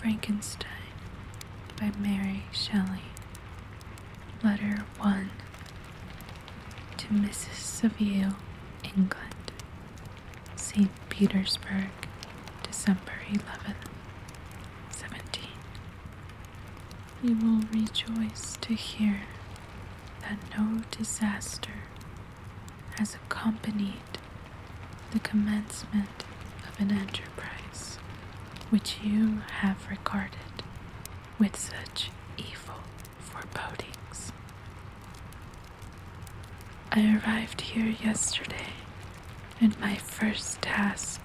Frankenstein by Mary Shelley. Letter 1 to Mrs. Saville, England, St. Petersburg, December 11th, 17. You will rejoice to hear that no disaster has accompanied the commencement of an enterprise which you have regarded with such evil forebodings. I arrived here yesterday, and my first task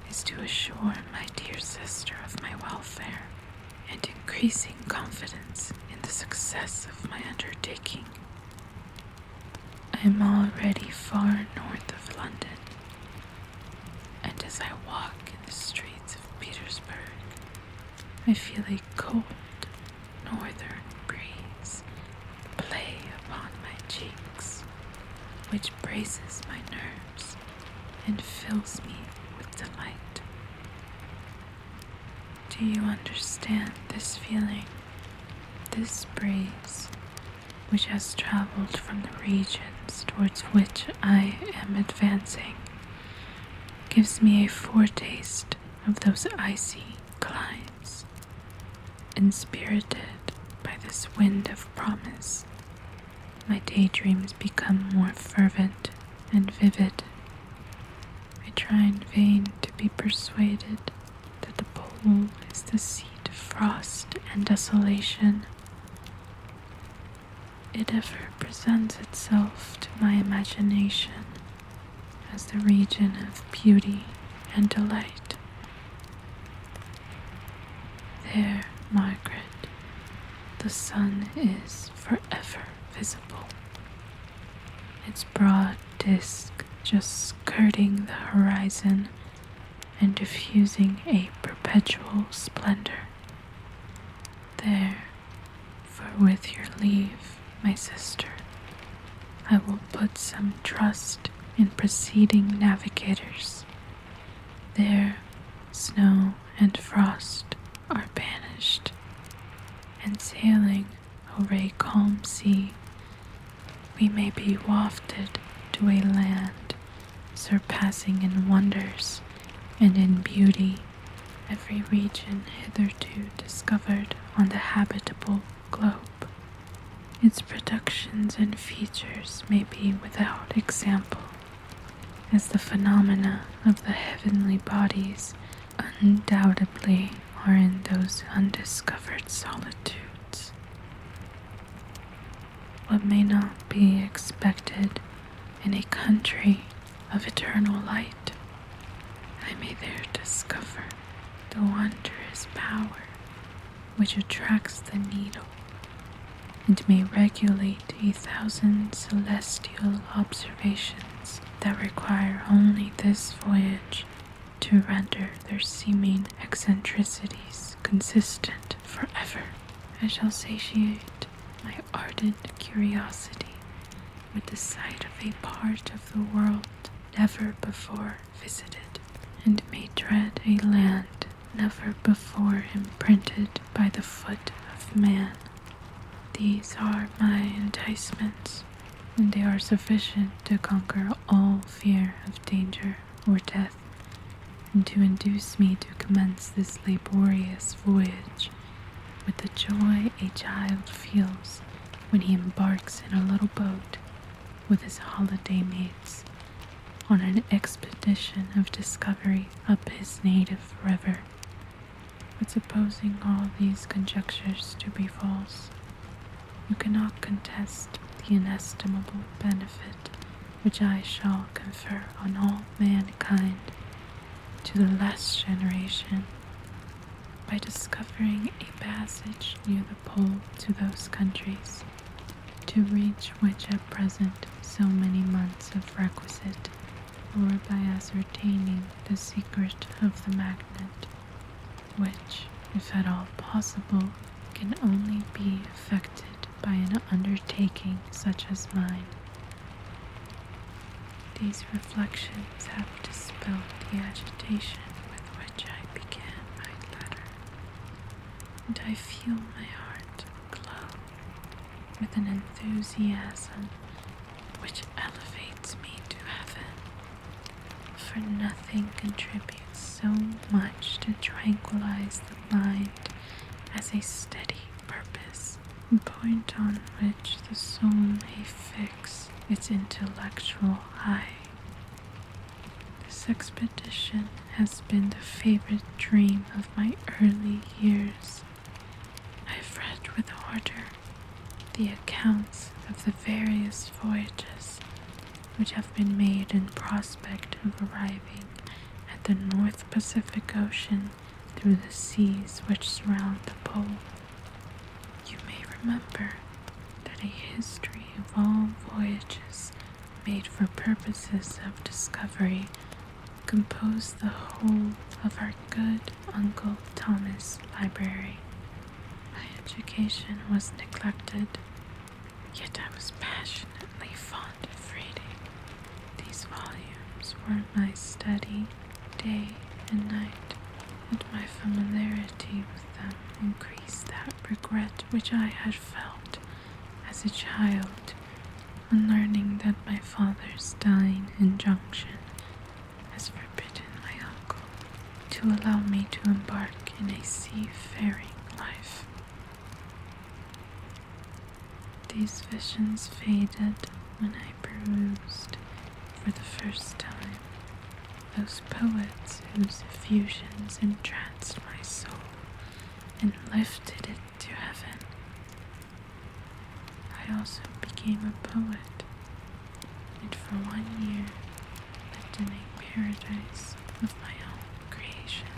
is to assure my dear sister of my welfare and increasing confidence in the success of my undertaking. I am already far north of London, and as I walk in the streets of Petersburg, I feel a cold northern breeze play upon my cheeks, which braces my nerves and fills me with delight. Do you understand this feeling? This breeze, which has traveled from the regions towards which I am advancing, gives me a foretaste of those icy climes. Inspirited by this wind of promise, my daydreams become more fervent and vivid. I try in vain to be persuaded that the pole is the seat of frost and desolation. It ever presents itself to my imagination as the region of beauty and delight. There, Margaret, the sun is forever visible, its broad disk just skirting the horizon and diffusing a perpetual splendor. There, for with your leave, my sister, I will put some trust in preceding navigators. There, snow and frost are banished, and sailing over a calm sea, we may be wafted to a land surpassing in wonders and in beauty every region hitherto discovered on the habitable globe. Its productions and features may be without example, as the phenomena of the heavenly bodies undoubtedly are in those undiscovered solitudes. What may not be expected in a country of eternal light, I may there discover the wondrous power which attracts the needle and may regulate 1,000 celestial observations that require only this voyage to render their seeming eccentricities consistent forever. I shall satiate my ardent curiosity with the sight of a part of the world never before visited, and may dread a land never before imprinted by the foot of man. These are my enticements, and they are sufficient to conquer all fear of danger or death, and to induce me to commence this laborious voyage with the joy a child feels when he embarks in a little boat with his holiday mates on an expedition of discovery up his native river. But supposing all these conjectures to be false, you cannot contest the inestimable benefit which I shall confer on all mankind to the last generation by discovering a passage near the pole to those countries, to reach which at present so many months are requisite, or by ascertaining the secret of the magnet, which, if at all possible, can only be effected by an undertaking such as mine. These reflections have dispelled the agitation with which I began my letter. and I feel my heart glow with an enthusiasm which elevates me to heaven, for nothing contributes so much to tranquilize the mind as a steady purpose, a point on which the soul may fix its intellectual eye. This expedition has been the favorite dream of my early years. I have read with ardor the accounts of the various voyages which have been made in prospect of arriving at the North Pacific Ocean through the seas which surround the pole. You may remember that a history of all voyages made for purposes of discovery composed the whole of our good Uncle Thomas' library. My education was neglected, yet I was passionately fond of reading. These volumes were my study day and night, and my familiarity with them increased that regret which I had felt as a child on learning that my father's dying injunction has forbidden my uncle to allow me to embark in a seafaring life. These visions faded when I perused for the first time those poets whose effusions entranced my soul and lifted it to heaven. I also became a poet, and for 1 year lived in a paradise of my own creation.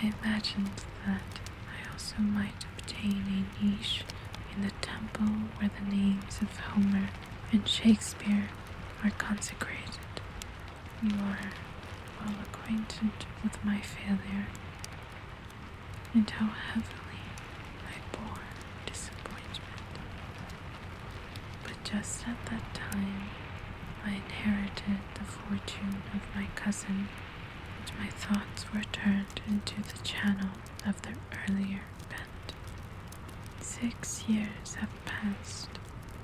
I imagined that I also might obtain a niche in the temple where the names of Homer and Shakespeare are consecrated. You are well acquainted with my failure, and how heavily I bore disappointment. But just at that time, I inherited the fortune of my cousin, and my thoughts were turned into the channel of their earlier bent. 6 years have passed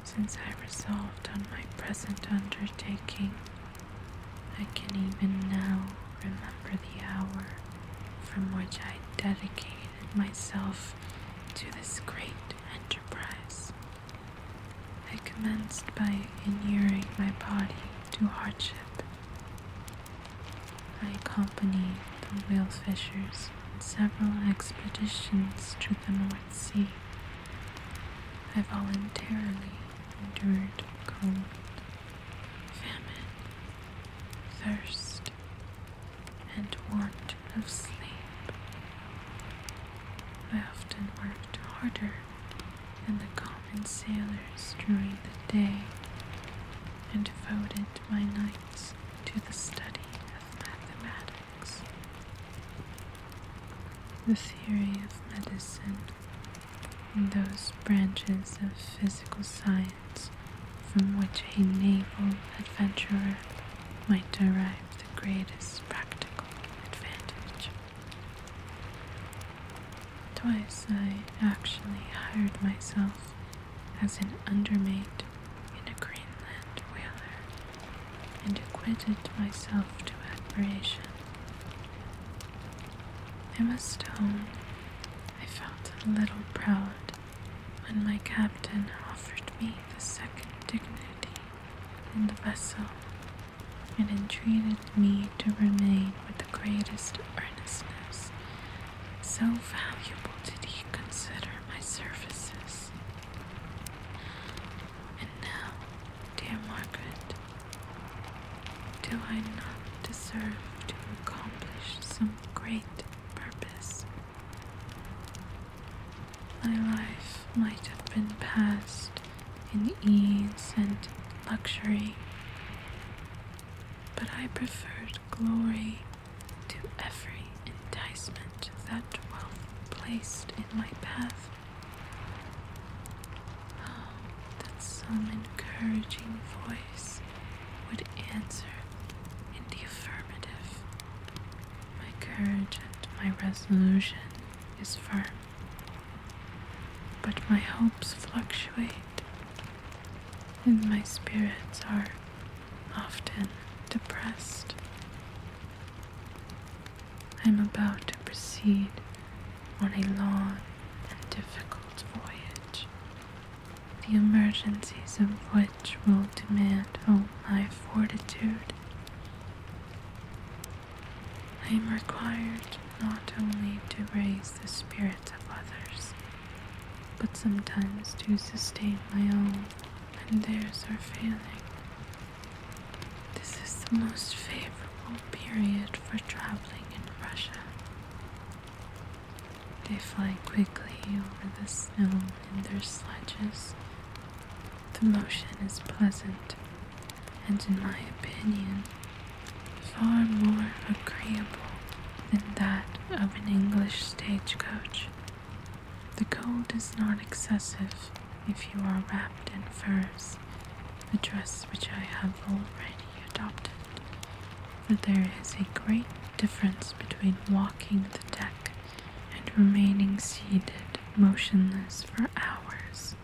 since I resolved on my present undertaking. I can even now remember the hour from which I dedicated myself to this great enterprise. I commenced by inuring my body to hardship. I accompanied the whale fishers on several expeditions to the North Sea. I voluntarily endured cold, famine, thirst, and want of sleep. I often worked harder than the common sailors during the day, and devoted my nights to the study of mathematics. The theory of medicine and those branches of physical science from which a naval adventurer might derive the greatest practical advantage. Twice I actually hired myself as an undermate in a Greenland whaler, and acquitted myself to admiration. I must own I felt a little proud when my captain offered me the second dignity in the vessel, and entreated me to remain with the greatest earnestness. So valuable did he consider my services. And now, dear Margaret, do I not deserve to accomplish some great purpose? My life might have been passed in ease and luxury, but I preferred glory to every enticement that wealth placed in my path. Oh, that some encouraging voice would answer in the affirmative. My courage and my resolution is firm. but my hopes fluctuate, and my spirits are often depressed. I'm about to proceed on a long and difficult voyage, the emergencies of which will demand all my fortitude. I am required not only to raise the spirits of others, but sometimes to sustain my own when theirs are failing. This is the most favorable period for traveling in Russia. They fly quickly over the snow in their sledges. The motion is pleasant, and in my opinion, far more agreeable than that of an English stagecoach. The cold is not excessive if you are wrapped in furs, a dress which I have already adopted, for there is a great difference between walking the deck and remaining seated motionless for hours,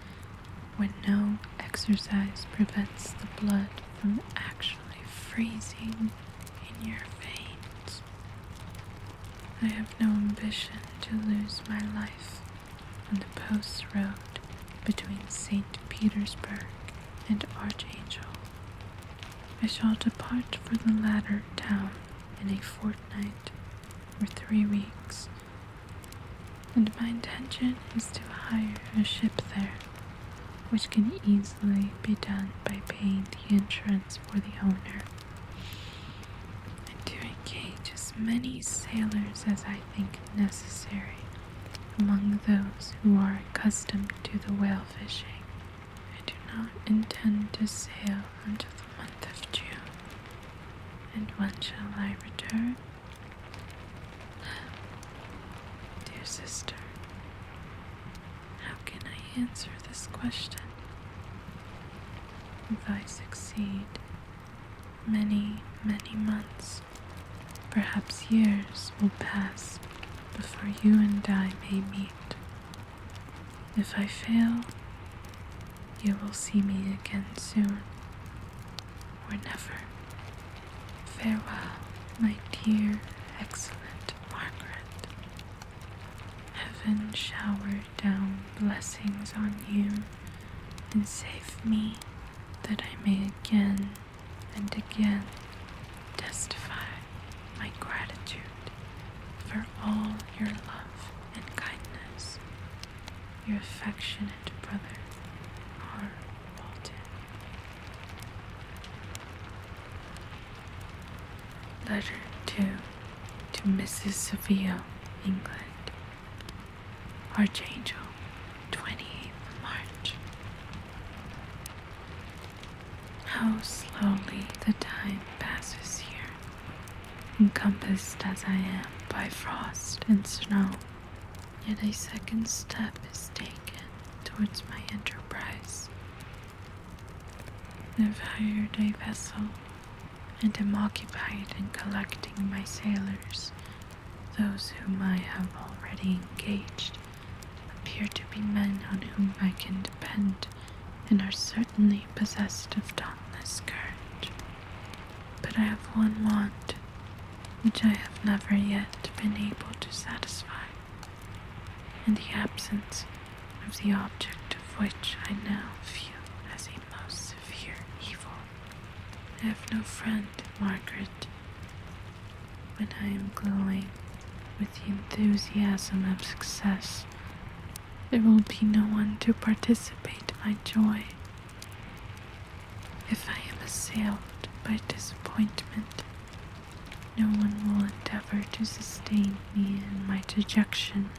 when no exercise prevents the blood from actually freezing in your veins. I have no ambition to lose my life on the post road between St. Petersburg and Archangel. I shall depart for the latter town in a fortnight or 3 weeks, and my intention is to hire a ship there, which can easily be done by paying the insurance for the owner, and to engage as many sailors as I think necessary among those who are accustomed to the whale fishing. I do not intend to sail until the month of June. And when shall I return? Dear sister, how can I answer this question? If I succeed, many, many months, perhaps years, will pass before you and I may meet. If I fail, you will see me again soon, or never. Farewell, my dear, excellent Margaret. Heaven shower down blessings on you, and save me, that I may again and again testify my gratitude for all your love and kindness. Your affectionate brother, R. Walton. Letter 2 to Mrs. Saville, England. Archangel, 28th March. How slowly the time passes here, encompassed as I am by frost and snow. Yet a second step is taken towards my enterprise. I've hired a vessel and am occupied in collecting my sailors. Those whom I have already engaged appear to be men on whom I can depend and are certainly possessed of dauntless courage. But I have one want, which I have never yet been able to satisfy, in the absence of the object of which I now feel as a most severe evil. I have no friend, Margaret. When I am glowing with the enthusiasm of success, there will be no one to participate my joy. If I am assailed by disappointment, no one will endeavor to sustain me in my dejection.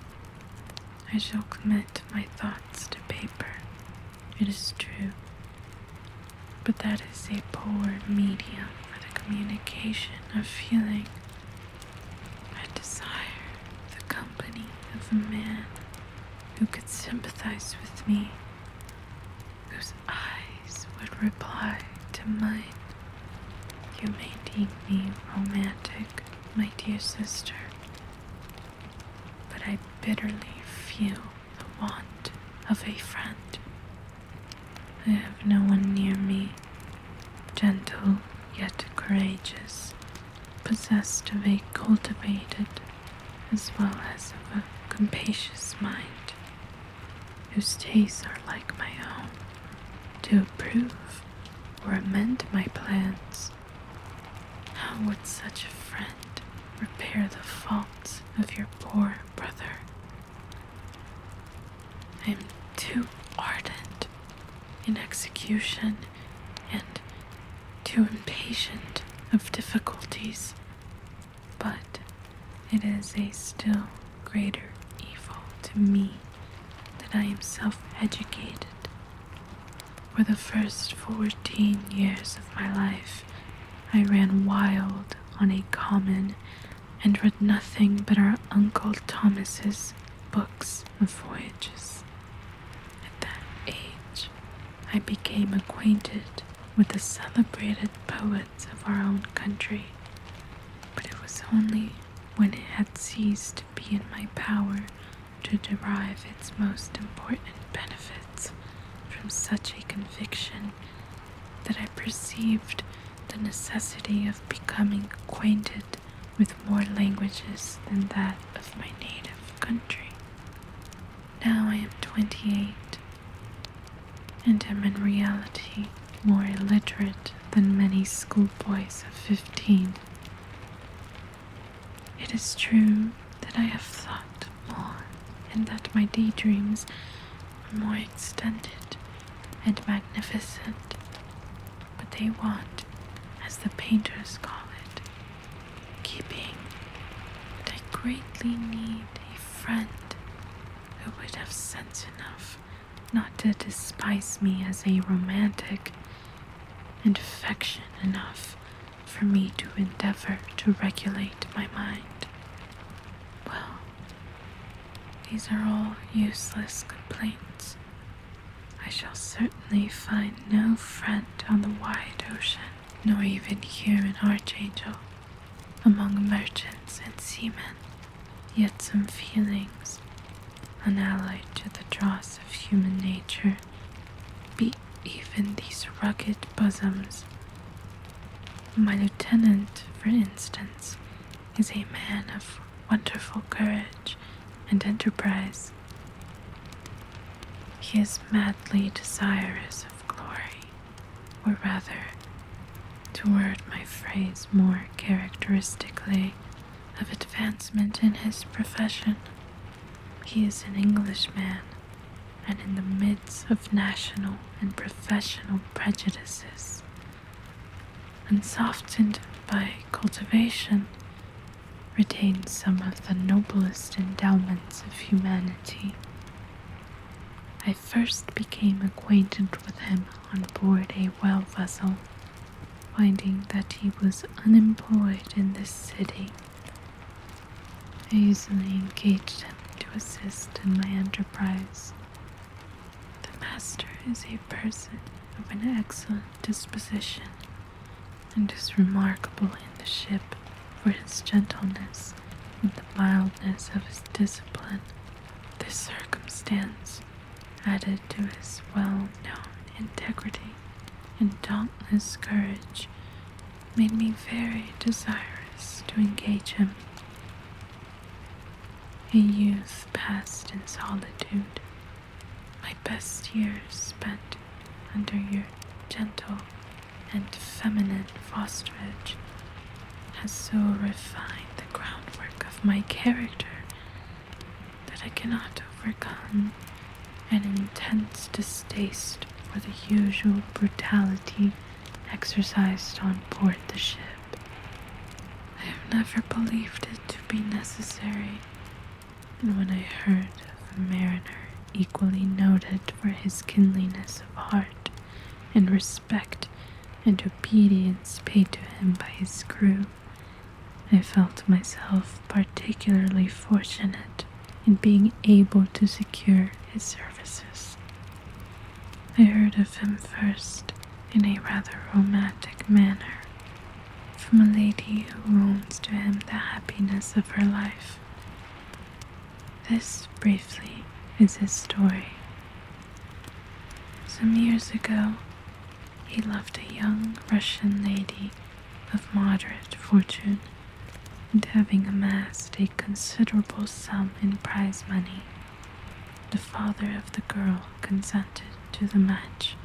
I shall commit my thoughts to paper, it is true, but that is a poor medium for the communication of feeling. I desire the company of a man who could sympathize with me, whose eyes would reply to mine. You may deem me romantic, my dear sister, but I bitterly feel the want of a friend. I have no one near me, gentle yet courageous, possessed of a cultivated as well as of a capacious mind, whose tastes are like my own, to approve or amend my plans. How would such a friend repair the faults of your poor brother? I am too ardent in execution and too impatient of difficulties, but it is a still greater evil to me that I am self-educated. For the first 14 years of my life, I ran wild on a common and read nothing but our Uncle Thomas's books of voyages. At that age, I became acquainted with the celebrated poets of our own country, but it was only when it had ceased to be in my power to derive its most important benefits from such a conviction that I perceived the necessity of becoming acquainted with more languages than that of my native country. Now I am 28, and am in reality more illiterate than many schoolboys of 15. It is true that I have thought more, and that my daydreams are more extended and magnificent, but they want, as the painters call it, keeping, and I greatly need a friend who would have sense enough not to despise me as a romantic, and affection enough for me to endeavor to regulate my mind. Well, these are all useless complaints. I shall certainly find no friend on the wide ocean, nor even here in Archangel, among merchants and seamen. Yet some feelings, unallied to the dross of human nature, beat even these rugged bosoms. My lieutenant, for instance, is a man of wonderful courage and enterprise. He is madly desirous of glory, or rather, to word my phrase more characteristically, of advancement in his profession. He is an Englishman, and in the midst of national and professional prejudices, unsoftened by cultivation, retains some of the noblest endowments of humanity. I first became acquainted with him on board a whale vessel, finding that he was unemployed in this city. I easily engaged him to assist in my enterprise. The master is a person of an excellent disposition, and is remarkable in the ship for his gentleness and the mildness of his discipline. This circumstance, added to his well-known integrity and dauntless courage, made me very desirous to engage him. A youth passed in solitude, my best years spent under your gentle and feminine fosterage, has so refined the groundwork of my character that I cannot overcome an intense distaste for the usual brutality exercised on board the ship. I have never believed it to be necessary, and when I heard of a mariner equally noted for his kindliness of heart and respect and obedience paid to him by his crew, I felt myself particularly fortunate in being able to secure his services. I heard of him first in a rather romantic manner from a lady who owns to him the happiness of her life. This, briefly, is his story, Some years ago, he loved a young Russian lady of moderate fortune, and having amassed a considerable sum in prize money, the father of the girl consented to the match.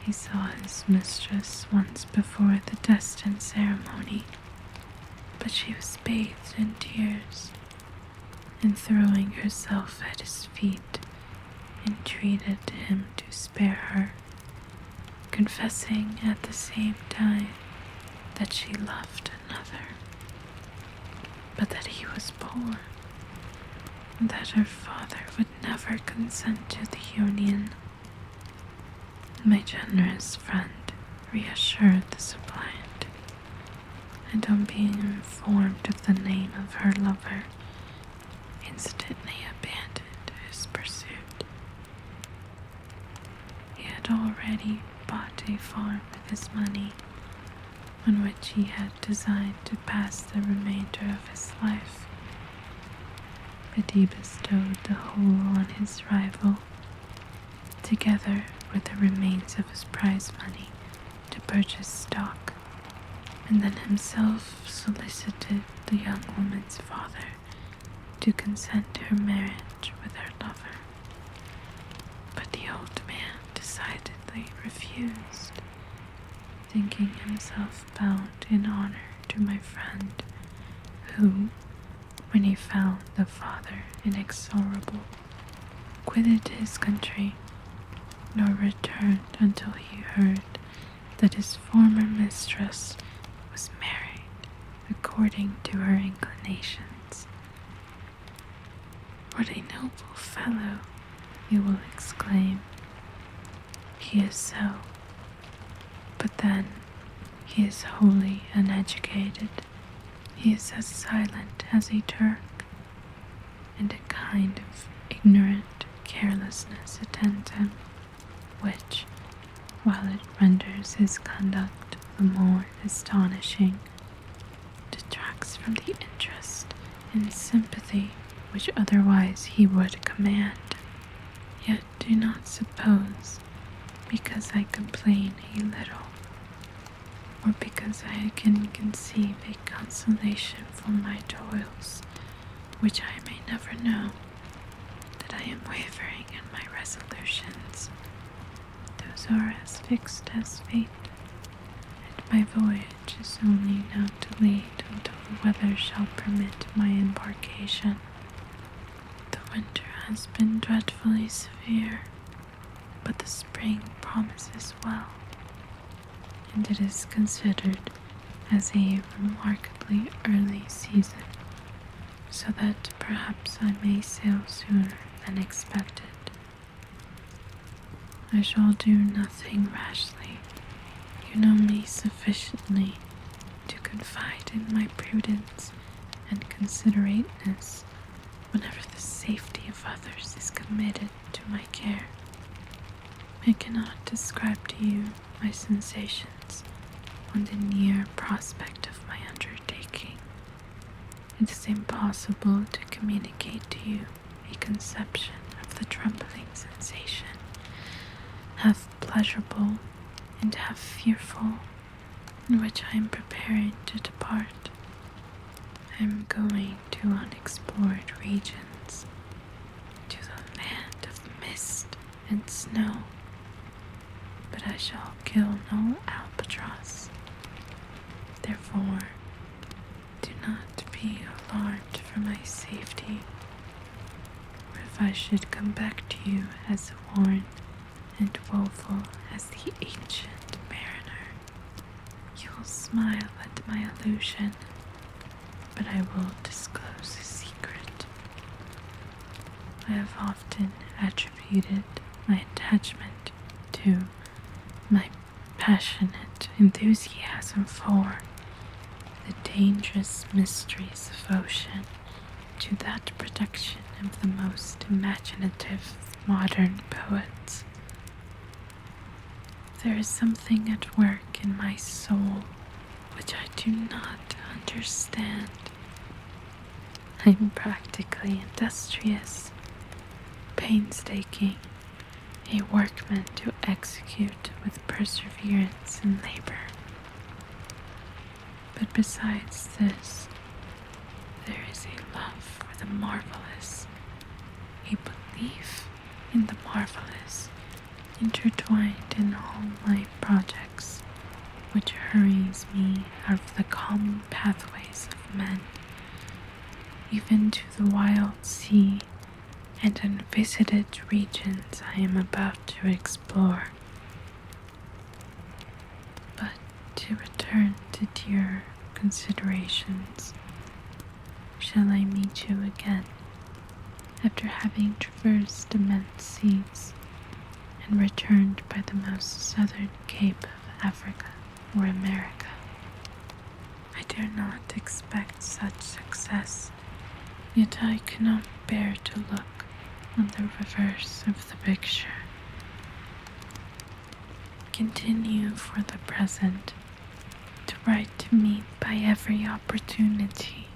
He saw his mistress once before the destined ceremony, but she was bathed in tears, and throwing herself at his feet, entreated him to spare her, confessing at the same time that she loved another, but that he was poor, and that her father would never consent to the union. My generous friend reassured the suppliant, and on being informed of the name of her lover, instantly abandoned his pursuit. He had already bought a farm with his money, on which he had designed to pass the remainder of his life, but he bestowed the whole on his rival, together with the remains of his prize money, to purchase stock, and then himself solicited the young woman's father to consent to her marriage with her lover. But the old man decidedly refused, thinking himself bound in honor to my friend, who, when he found the father inexorable, quitted his country, nor returned until he heard that his former mistress was married according to her inclinations. What a noble fellow, you will exclaim. He is so, but then he is wholly uneducated. He is as silent as a Turk, and a kind of ignorant carelessness attends him, which, while it renders his conduct the more astonishing, detracts from the interest and sympathy which otherwise he would command. Yet do not suppose, because I complain a little, or because I can conceive a consolation for my toils, which I may never know, that I am wavering in my resolutions. Those are as fixed as fate, and my voyage is only now delayed until the weather shall permit my embarkation. The winter has been dreadfully severe, but the spring promises well, and it is considered as a remarkably early season, so that perhaps I may sail sooner than expected. I shall do nothing rashly. You know me sufficiently to confide in my prudence and considerateness whenever the safety of others is committed to my care. I cannot describe to you my sensations on the near prospect of my undertaking. It is impossible to communicate to you a conception of the trembling sensation, half pleasurable and half fearful, in which I am preparing to depart. I am going to unexplored regions, to the land of mist and snow, but I shall kill no albatross. Therefore, do not be alarmed for my safety, or if I should come back to you as worn and woeful as the ancient mariner, you will smile at my illusion, but I will disclose a secret. I have often attributed my attachment to my passionate enthusiasm for the dangerous mysteries of ocean, to that production of the most imaginative of modern poets. There is something at work in my soul which I do not understand. I am practically industrious, painstaking, a workman to execute with perseverance and labor. But besides this, there is a love for the marvelous, a belief in the marvelous, intertwined in all my projects, which hurries me out of the common pathways of men, even to the wild sea and unvisited regions I am about to explore. But to return to dearer considerations, shall I meet you again, after having traversed immense seas, and returned by the most southern cape of Africa or America? I dare not expect such success, yet I cannot bear to look on the reverse of the picture. Continue for the present to write to me by every opportunity.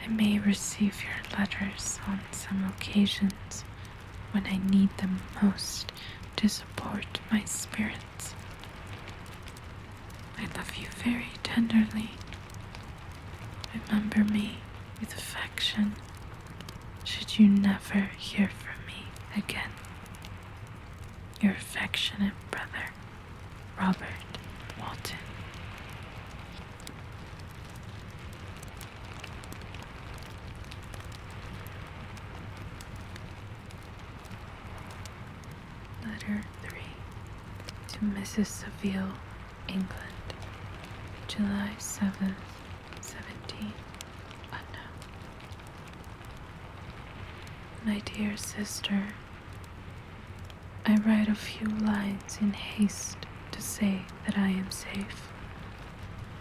I may receive your letters on some occasions when I need them most to support my spirits. I love you very tenderly. Remember me with affection, should you never hear from me again. Your affectionate brother, Robert Walton. Letter 3 to Mrs. Seville, England, July 7th, 17. Unknown. My dear sister, I write a few lines in haste to say that I am safe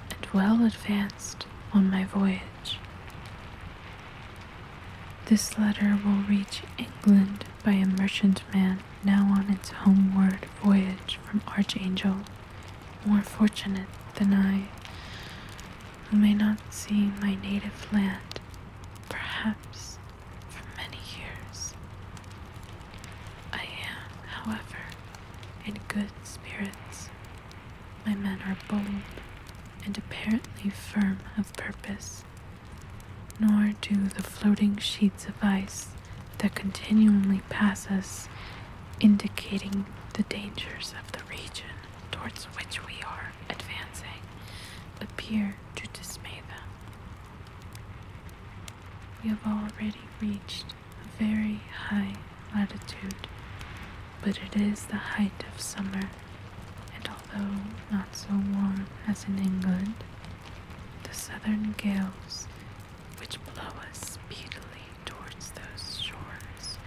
and well advanced on my voyage. This letter will reach England by a merchantman now on its homeward voyage from Archangel, more fortunate than I, who may not see my native land, perhaps, for many years. I am, however, in good spirits. My men are bold and apparently firm of purpose, nor do the floating sheets of ice that continually pass us, indicating the dangers of the region towards which we are advancing, appear to dismay them. We have already reached a very high latitude, but it is the height of summer, and although not so warm as in England, the southern gales, which blow us speedily towards those shores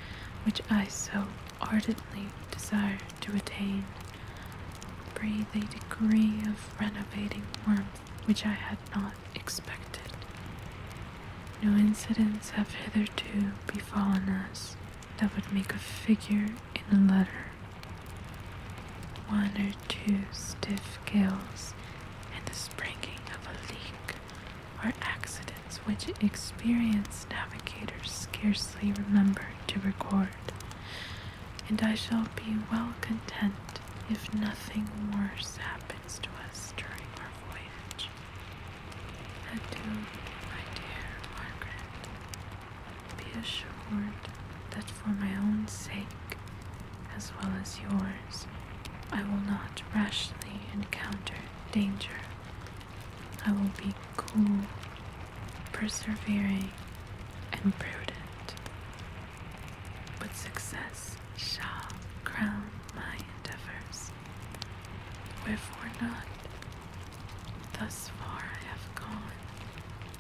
which I so ardently desire to attain, breathe a degree of renovating warmth which I had not expected. No incidents have hitherto befallen us that would make a figure in a letter. One or two stiff gales and the springing of a leak are accidents which experienced navigators scarcely remember to record, and I shall be well content if nothing worse happens to us during our voyage. Adieu, my dear Margaret. Be assured that for my own sake, as well as yours, I will not rashly encounter danger. I will be cool, persevering, and prudent. But success shall crown my endeavors. Wherefore not? Thus far I have gone,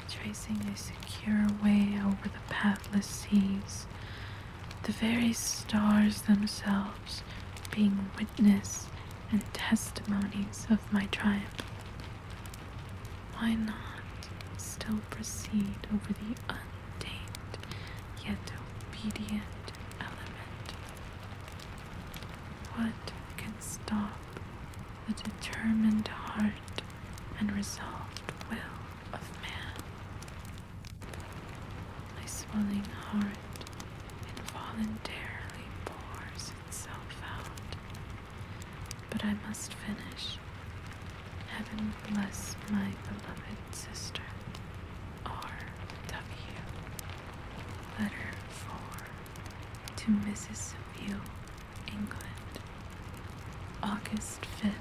tracing a secure way over the pathless seas, the very stars themselves being witness and testimonies of my triumph. Why not still proceed over the untamed yet obedient element? What can stop the determined heart and resolved will of man? My swelling heart involuntarily pours I must finish. Heaven bless my beloved sister, R.W. Letter 4 to Mrs. Seville, England, August 5th,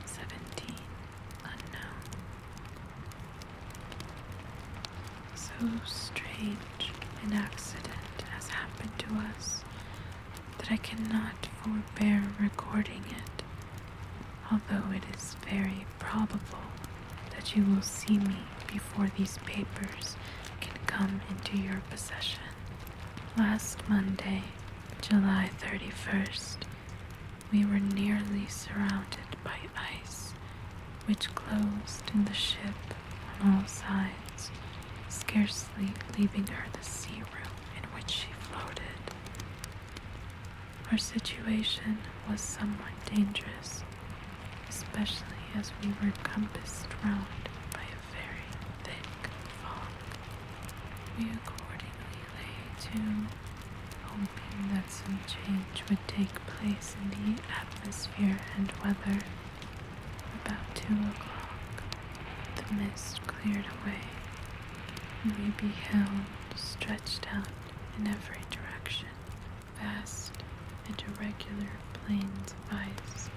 17, unknown. So strange an accident has happened to us that I cannot forbear recording it, although it is very probable that you will see me before these papers can come into your possession. Last Monday, July 31st, we were nearly surrounded by ice, which closed in the ship on all sides, scarcely leaving her the sea room in which she floated. Our situation was somewhat dangerous, especially as we were compassed round by a very thick fog. We accordingly lay to, hoping that some change would take place in the atmosphere and weather. About 2 o'clock, the mist cleared away, and we beheld, stretched out in every direction, vast and irregular plains of ice,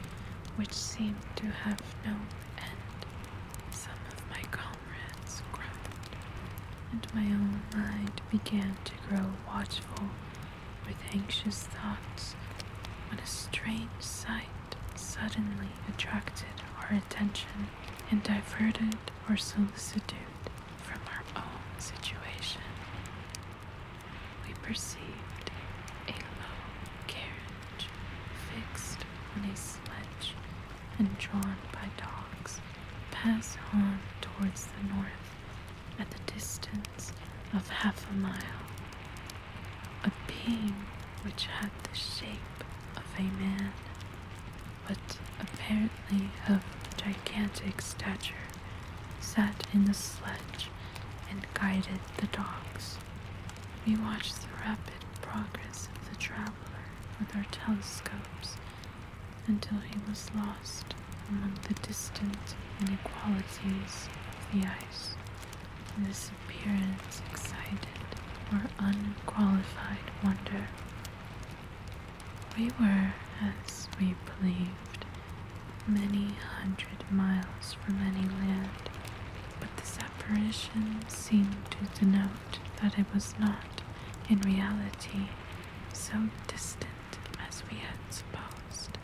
which seemed to have no end. Some of my comrades groaned, and my own mind began to grow watchful with anxious thoughts, when a strange sight suddenly attracted our attention and diverted our solicitude from our own situation. We perceived a low carriage fixed on a sledge and drawn by dogs pass on towards the north at the distance of half a mile. A being which had the shape of a man, but apparently of gigantic stature, sat in the sledge and guided the dogs. We watched the rapid progress of the traveler with our telescopes until he was lost among the distant inequalities of the ice. This appearance excited our unqualified wonder. We were, as we believed, many hundred miles from any land, but this apparition seemed to denote that it was not, in reality, so distant as we had supposed.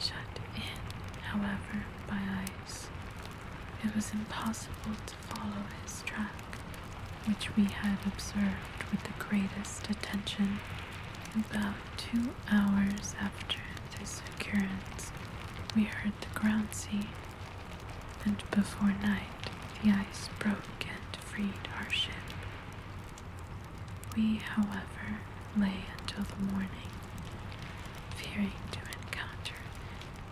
Shut in, however, by ice, it was impossible to follow his track, which we had observed with the greatest attention. About 2 hours after this occurrence, we heard the ground sea, and before night the ice broke and freed our ship. We, however, lay until the morning, fearing to encounter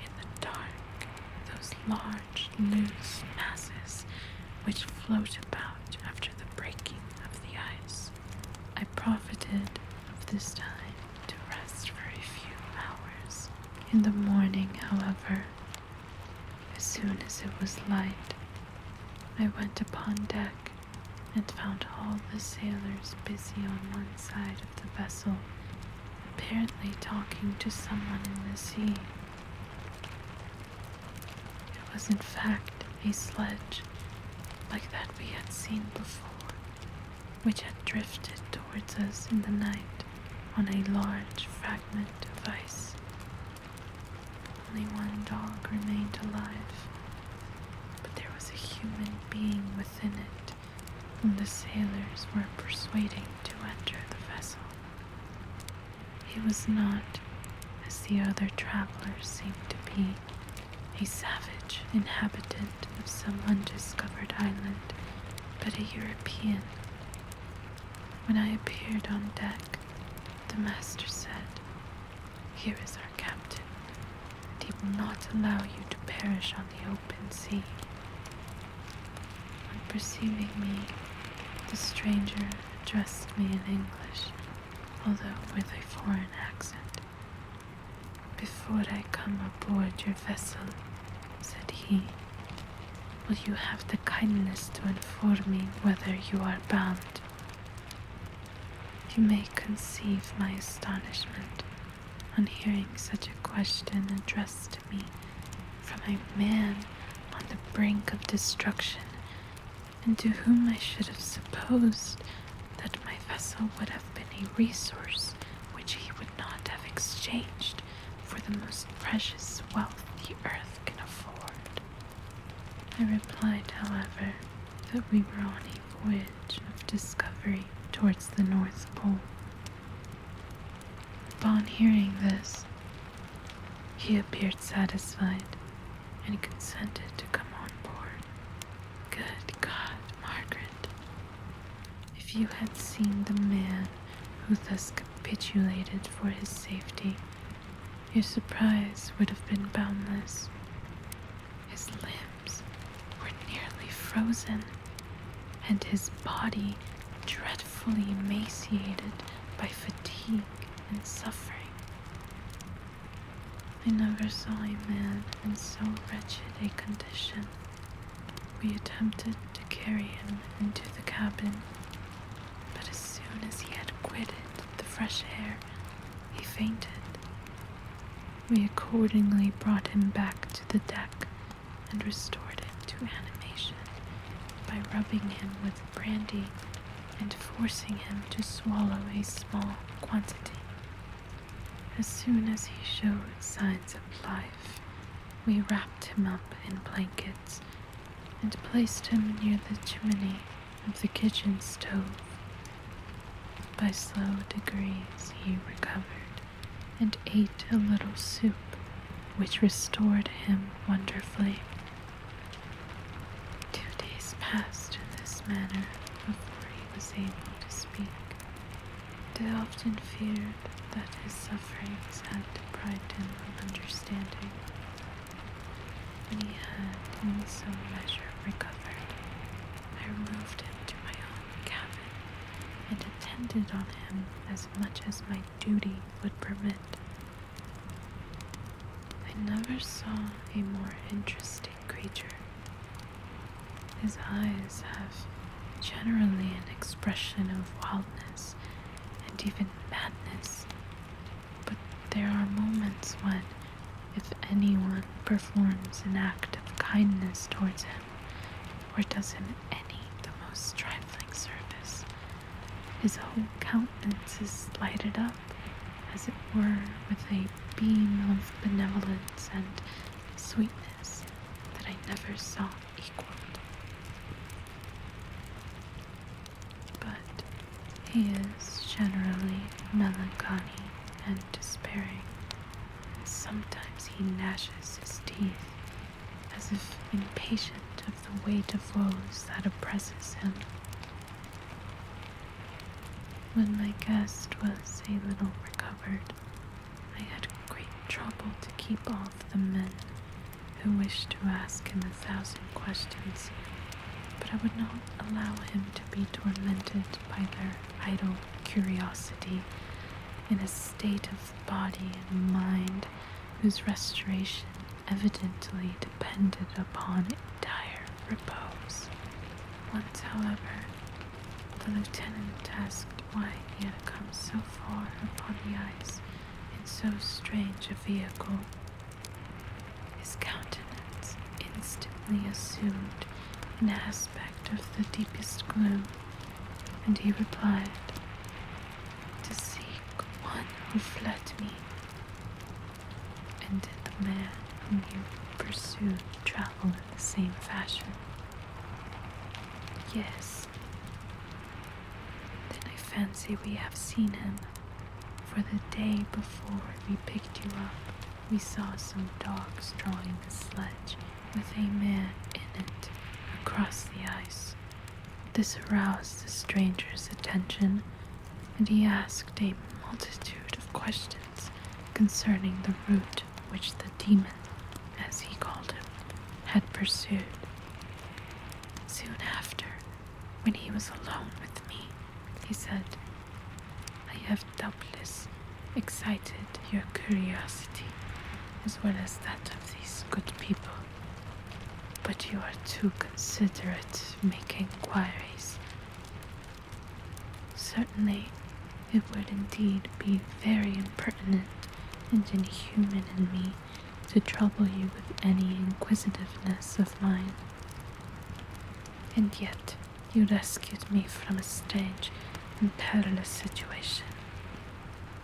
in the dark those large, loose masses which float about after the breaking of the ice. I profited of this time to rest for a few hours. In the morning, however, as soon as it was light, I went upon deck and found all the sailors busy on one side of the vessel, apparently talking to someone in the sea. It was in fact a sledge, like that we had seen before, which had drifted towards us in the night on a large fragment of ice. Only one dog remained alive, but there was a human being within it, whom the sailors were persuading to enter the vessel. He was not, as the other travelers seemed to be, a savage inhabitant of some undiscovered island, but a European. When I appeared on deck, the master said, "Here is our captain, and he will not allow you to perish on the open sea." On perceiving me, the stranger addressed me in English, although with a foreign accent. "Before I come aboard your vessel," said he, "will you have the kindness to inform me whither you are bound?" You may conceive my astonishment on hearing such a question addressed to me from a man on the brink of destruction, and to whom I should have supposed that my vessel would have been a resource which he would not have exchanged for the most precious wealth the earth can afford. I replied, however, that we were on a voyage of discovery towards the North Pole. Upon hearing this, he appeared satisfied and consented to come on board. Good God, Margaret, if you had seen the man who thus capitulated for his safety, your surprise would have been boundless. His limbs were nearly frozen, and his body dreadfully emaciated by fatigue and suffering. I never saw a man in so wretched a condition. We attempted to carry him into the cabin, but as soon as he had quitted the fresh air, he fainted. We accordingly brought him back to the deck and restored him to animation by rubbing him with brandy and forcing him to swallow a small quantity. As soon as he showed signs of life, we wrapped him up in blankets and placed him near the chimney of the kitchen stove. By slow degrees he recovered and ate a little soup, which restored him wonderfully. 2 days passed in this manner before he was able to speak, and I often feared that his sufferings had deprived him of understanding. When he had in some measure recovered, I removed him to my own cabin and attended on him as much as my duty would permit. I never saw a more interesting creature. His eyes have generally an expression of wildness and even madness, but there are moments when, if anyone performs an act of kindness towards him, or does him any the most trifling service, his whole countenance is lighted up, as it were, with a beam of benevolence and sweetness that I never saw equaled. But he is generally melancholy and despairing, and sometimes he gnashes his teeth, as if impatient of the weight of woes that oppresses him. When my guest was a little recovered, I had great trouble to keep off the men who wished to ask him 1,000 questions, but I would not allow him to be tormented by their idle curiosity in a state of body and mind whose restoration evidently depended upon entire repose. Once, however, the lieutenant asked why he had come so far upon the ice in so strange a vehicle. His countenance instantly assumed an aspect of the deepest gloom, and he replied, "To seek one who fled me." "And did the man whom you pursued travel in the same fashion?" "Yes." "Then I fancy we have seen him, for the day before we picked you up, we saw some dogs drawing a sledge with a man in it across the ice." This aroused the stranger's attention, and he asked a multitude of questions concerning the route which the demon, as he called him, had pursued. Soon after, when he was alone with me, he said, "I have doubtless excited your curiosity as well as that of these good people, but you are too considerate making inquiries. Certainly, it would indeed be very impertinent and inhuman in me to trouble you with any inquisitiveness of mine. And yet, you rescued me from a strange and perilous situation.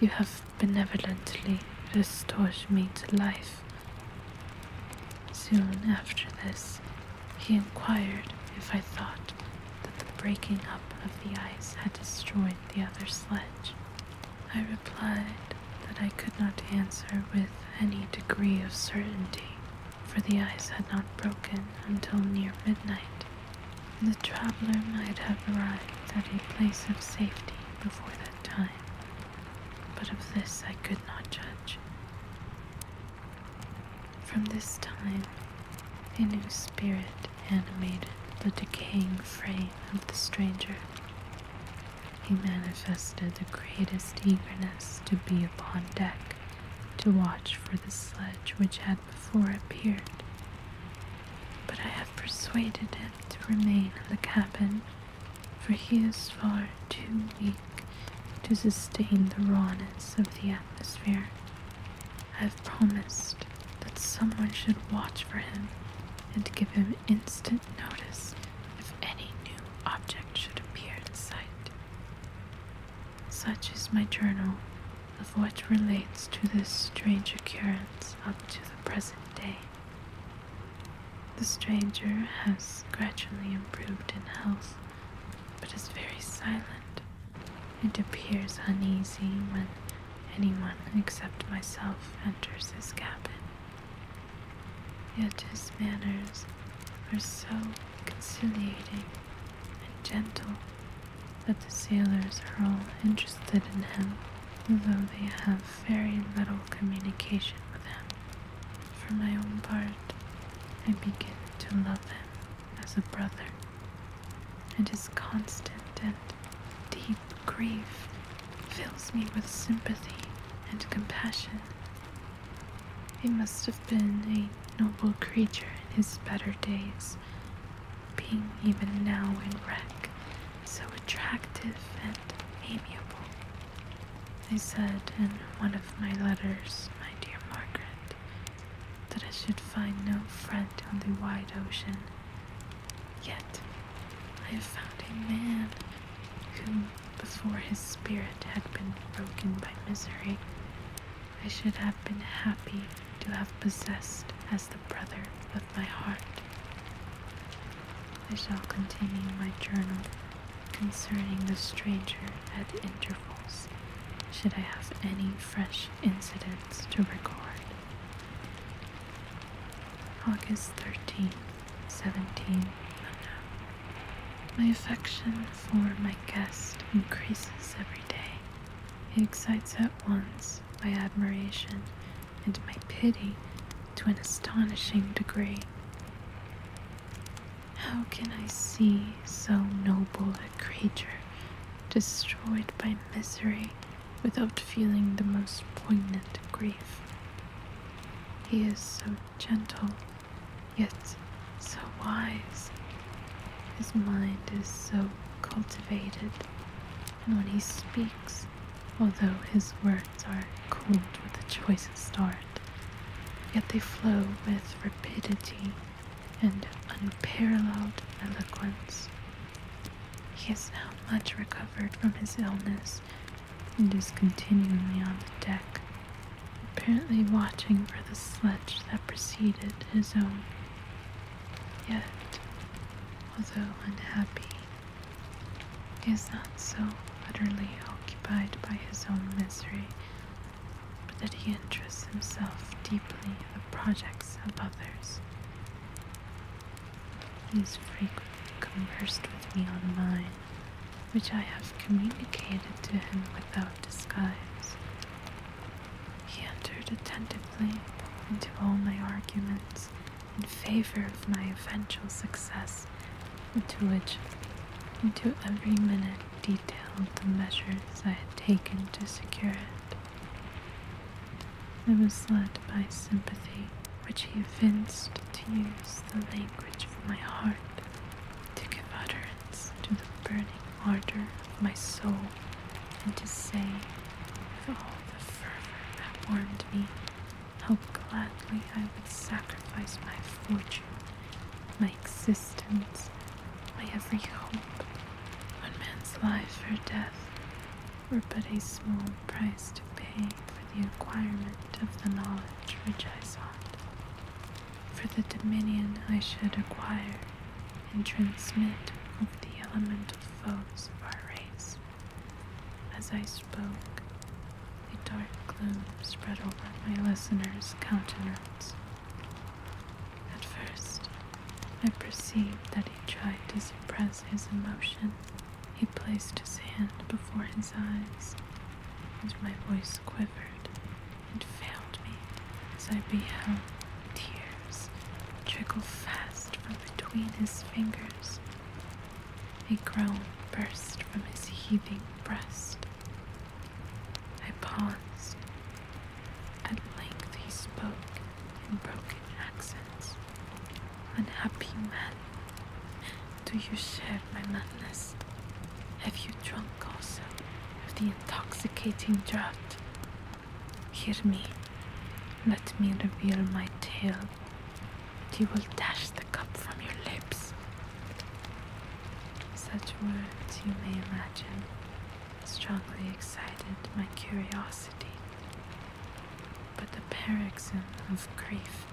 You have benevolently restored me to life. Soon after this, he inquired if I thought that the breaking up of the ice had destroyed the other sledge. I replied that I could not answer with any degree of certainty, for the ice had not broken until near midnight, and the traveler might have arrived at a place of safety before that time, but of this I could not judge. From this time, a new spirit animated the decaying frame of the stranger. He manifested the greatest eagerness to be upon deck, to watch for the sledge which had before appeared. But I have persuaded him to remain in the cabin, for he is far too weak to sustain the rawness of the atmosphere. I have promised that someone should watch for him and give him instant notice if any new object should appear in sight. Such is my journal of what relates to this strange occurrence up to the present day. The stranger has gradually improved in health, but is very silent and appears uneasy when anyone except myself enters his cabin. Yet his manners are so conciliating and gentle that the sailors are all interested in him, though they have very little communication with him. For my own part, I begin to love him as a brother, and his constant and deep grief fills me with sympathy and compassion. He must have been a noble creature in his better days, being even now in wreck, so attractive and amiable. I said in one of my letters, my dear Margaret, that I should find no friend on the wide ocean. Yet I have found a man who, before his spirit had been broken by misery, I should have been happy to have possessed as the brother of my heart. I shall continue my journal concerning the stranger at intervals, should I have any fresh incidents to record. August 13, 17. My affection for my guest increases every day. It excites at once my admiration and my pity to an astonishing degree. How can I see so noble a creature destroyed by misery without feeling the most poignant grief? He is so gentle, yet so wise. His mind is so cultivated, and when he speaks, although his words are cooled with the choicest art, yet they flow with rapidity and unparalleled eloquence. He is now much recovered from his illness, and is continually on the deck, apparently watching for the sledge that preceded his own. Yet, although unhappy, he is not so utterly occupied by his own misery, but that he interests himself deeply in the projects of others. He has frequently conversed with me on mine, which I have communicated to him without disguise. He entered attentively into all my arguments in favor of my eventual success, into every minute detailed the measures I had taken to secure it. I was led by sympathy, which he evinced to use the language of my heart, to give utterance to the burning ardor of my soul, and to say, with all the fervor that warmed me, how gladly I would sacrifice my fortune, my existence, my every hope, when man's life or death were but a small price to pay for the acquirement of the knowledge which I sought, for the dominion I should acquire and transmit over the elemental foes of our race. As I spoke, a dark gloom spread over my listener's countenance. At first, I perceived that he tried to suppress his emotion. He placed his hand before his eyes, and my voice quivered and failed me as I beheld tears trickle fast from between his fingers. A groan burst from his heaving breast. I paused. At length he spoke in broken accents. Unhappy man, do you share my madness? Have you drunk also of the intoxicating draught? Hear me, let me reveal my tale, and you will dash the cup from your lips. Such words, you may imagine, strongly excited my curiosity, but the paroxysm of grief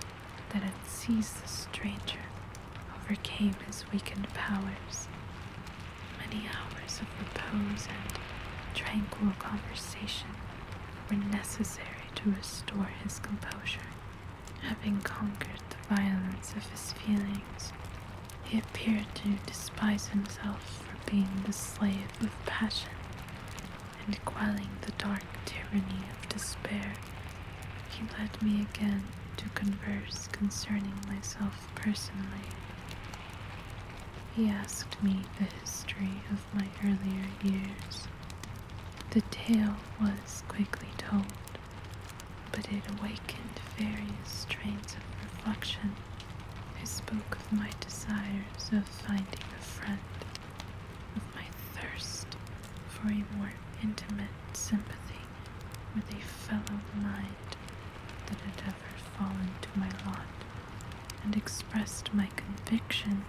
that had seized the stranger overcame his weakened powers. Many hours of repose and tranquil conversation were necessary to restore his composure. Having conquered the violence of his feelings, he appeared to despise himself for being the slave of passion, and quelling the dark tyranny of despair, he led me again to converse concerning myself personally. He asked me the history of my earlier years. The tale was quickly told, but it awakened various trains of reflection. I spoke of my desires of finding a friend, of my thirst for a more intimate sympathy with a fellow mind that had ever fallen to my lot, and expressed my conviction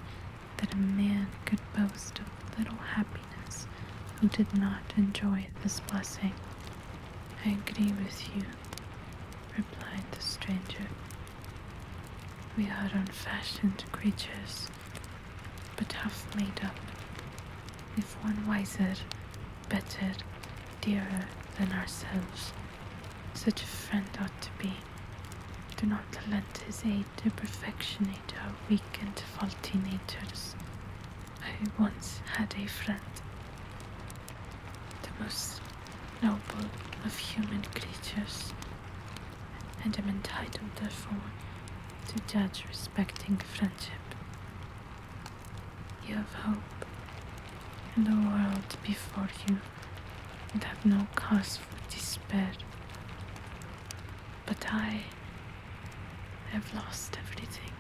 that a man could boast of little happiness who did not enjoy this blessing. I agree with you, replied the stranger. We are unfashioned creatures, but half made up. If one wiser, better, dearer than ourselves, such a friend ought to be. Do not lend his aid to perfectionate our weak and faulty natures. I once had a friend, the most noble of human creatures, and am entitled, therefore, to judge respecting friendship. You have hope and the world before you, and have no cause for despair. But I have lost everything,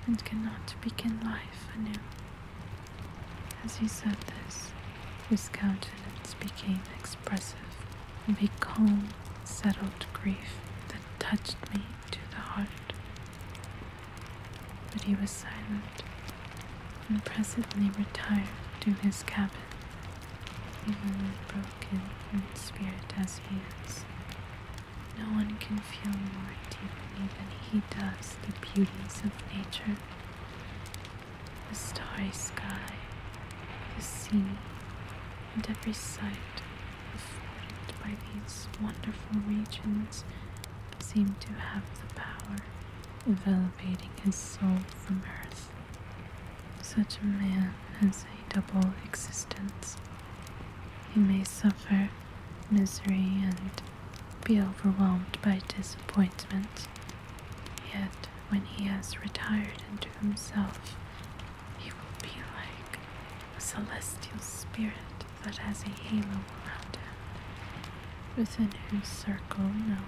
and cannot begin life anew. As he said this, his countenance became expressive of a calm, settled grief that touched me to the heart. But he was silent, and presently retired to his cabin, even broken in spirit as he is. No one can feel more deeply than he does the beauties of nature. The starry sky, the sea, and every sight afforded by these wonderful regions seem to have the power of elevating his soul from earth. Such a man has a double existence. He may suffer misery and be overwhelmed by disappointment, yet when he has retired into himself, he will be like a celestial spirit that has a halo around him, within whose circle no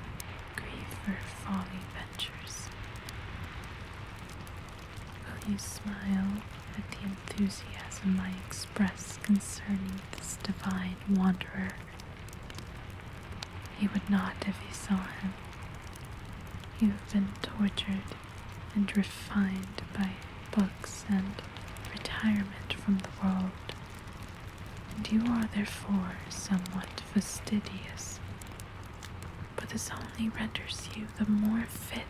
grief wherever folly ventures. Will you smile at the enthusiasm I express concerning this divine wanderer? He would not if he saw him. You have been tortured and refined by books and retirement from the world, and you are therefore somewhat fastidious. But this only renders you the more fit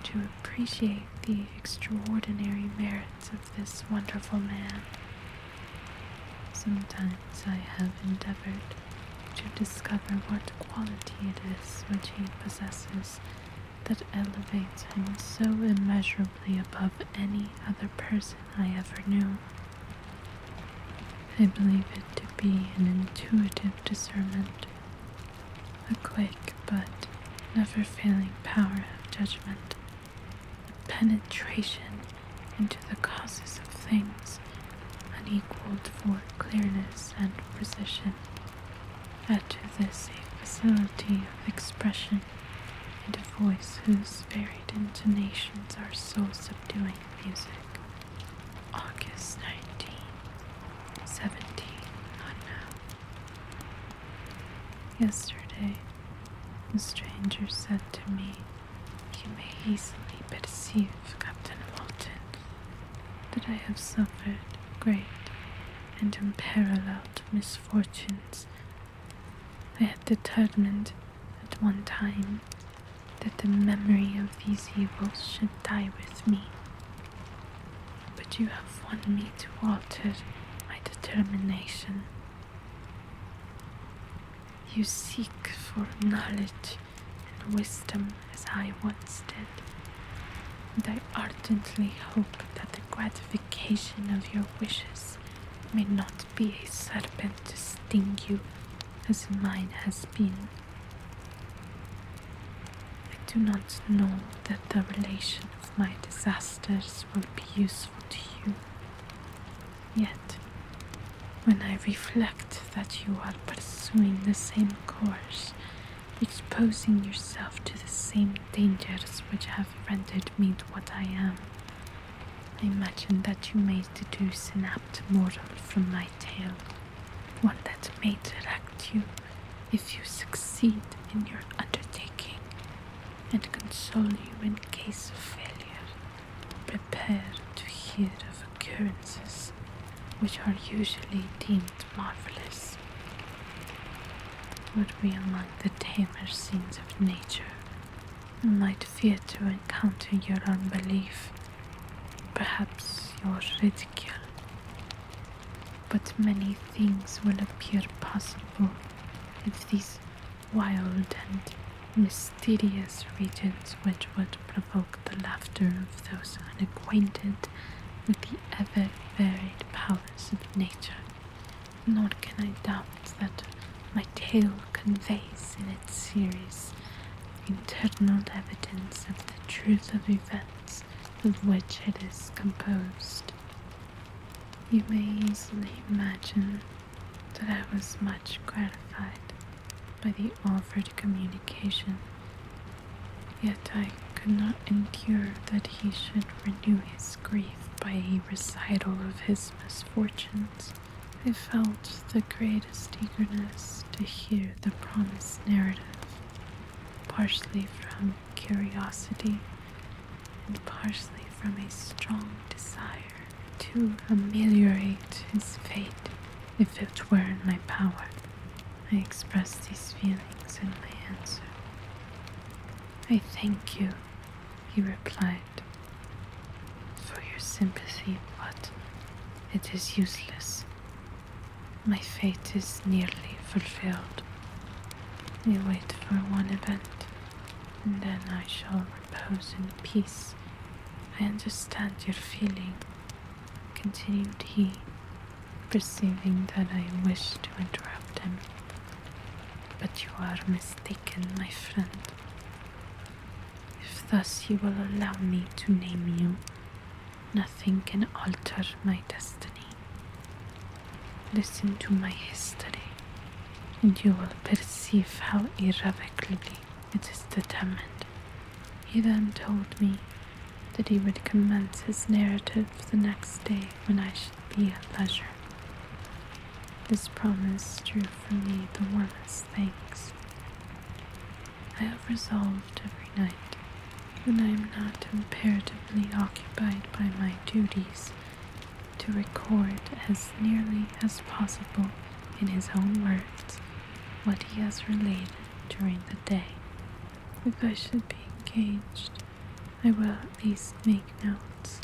to appreciate the extraordinary merits of this wonderful man. Sometimes I have endeavored to discover what quality it is which he possesses that elevates him so immeasurably above any other person I ever knew. I believe it to be an intuitive discernment, a quick but never failing power of judgment, a penetration into the causes of things unequaled for clearness and precision. Add to this a facility of expression and a voice whose varied intonations are soul subduing music. August 19, 17, on now. Yesterday, a stranger said to me, "You may easily perceive, Captain Walton, that I have suffered great and unparalleled misfortunes. I had determined at one time that the memory of these evils should die with me. But you have won me to alter my determination. You seek for knowledge and wisdom as I once did, and I ardently hope that the gratification of your wishes may not be a serpent to sting you as mine has been. I do not know that the relation of my disasters will be useful to you. Yet, when I reflect that you are pursuing the same course, exposing yourself to the same dangers which have rendered me what I am, I imagine that you may deduce an apt moral from my tale, one that may direct you if you succeed in your undertaking, and console you in case of failure. Prepare to hear of occurrences which are usually deemed marvelous. Were we among the tamer scenes of nature, I might fear to encounter your unbelief, perhaps your ridicule. But many things will appear possible if these wild and mysterious regions which would provoke the laughter of those unacquainted with the ever-varied powers of nature. Nor can I doubt that my tale conveys in its series internal evidence of the truth of events of which it is composed. You may easily imagine that I was much gratified by the offered communication, yet I could not endure that he should renew his grief by a recital of his misfortunes. I felt the greatest eagerness to hear the promised narrative, partially from curiosity and partially from a strong desire to ameliorate his fate if it were in my power. I expressed these feelings in my answer. "I thank you," he replied, "for your sympathy, but it is useless. My fate is nearly fulfilled. I wait for one event, and then I shall repose in peace. I understand your feeling," continued he, perceiving that I wished to interrupt him. "But you are mistaken, my friend. If thus you will allow me to name you, nothing can alter my destiny. Listen to my history, and you will perceive how irrevocably it is determined. He then told me that he would commence his narrative the next day when I should be at leisure. This promise drew from me the warmest thanks. I have resolved every night, when I am not imperatively occupied by my duties, to record as nearly as possible in his own words what he has related during the day. If I should be engaged, I will at least make notes.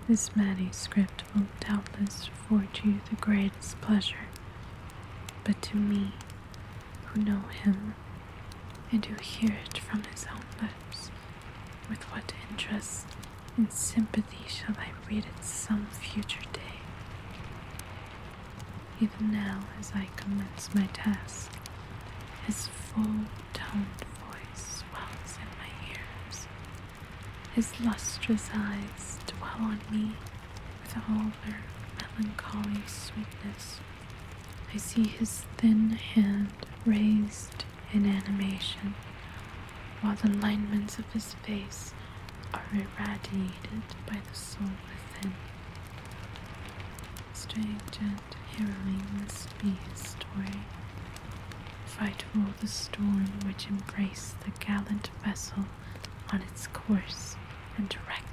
This manuscript will doubtless afford you the greatest pleasure, but to me, who know him, and who hear it from his own lips, with what interest and sympathy shall I read it some future day? Even now, as I commence my task, his full-toned voice swells in my ears. His lustrous eyes dwell on me with all their melancholy sweetness. I see his thin hand raised in animation, while the lineaments of his face are irradiated by the soul within. Strange and harrowing must be his story. Frightful the storm which embraced the gallant vessel on its course and directed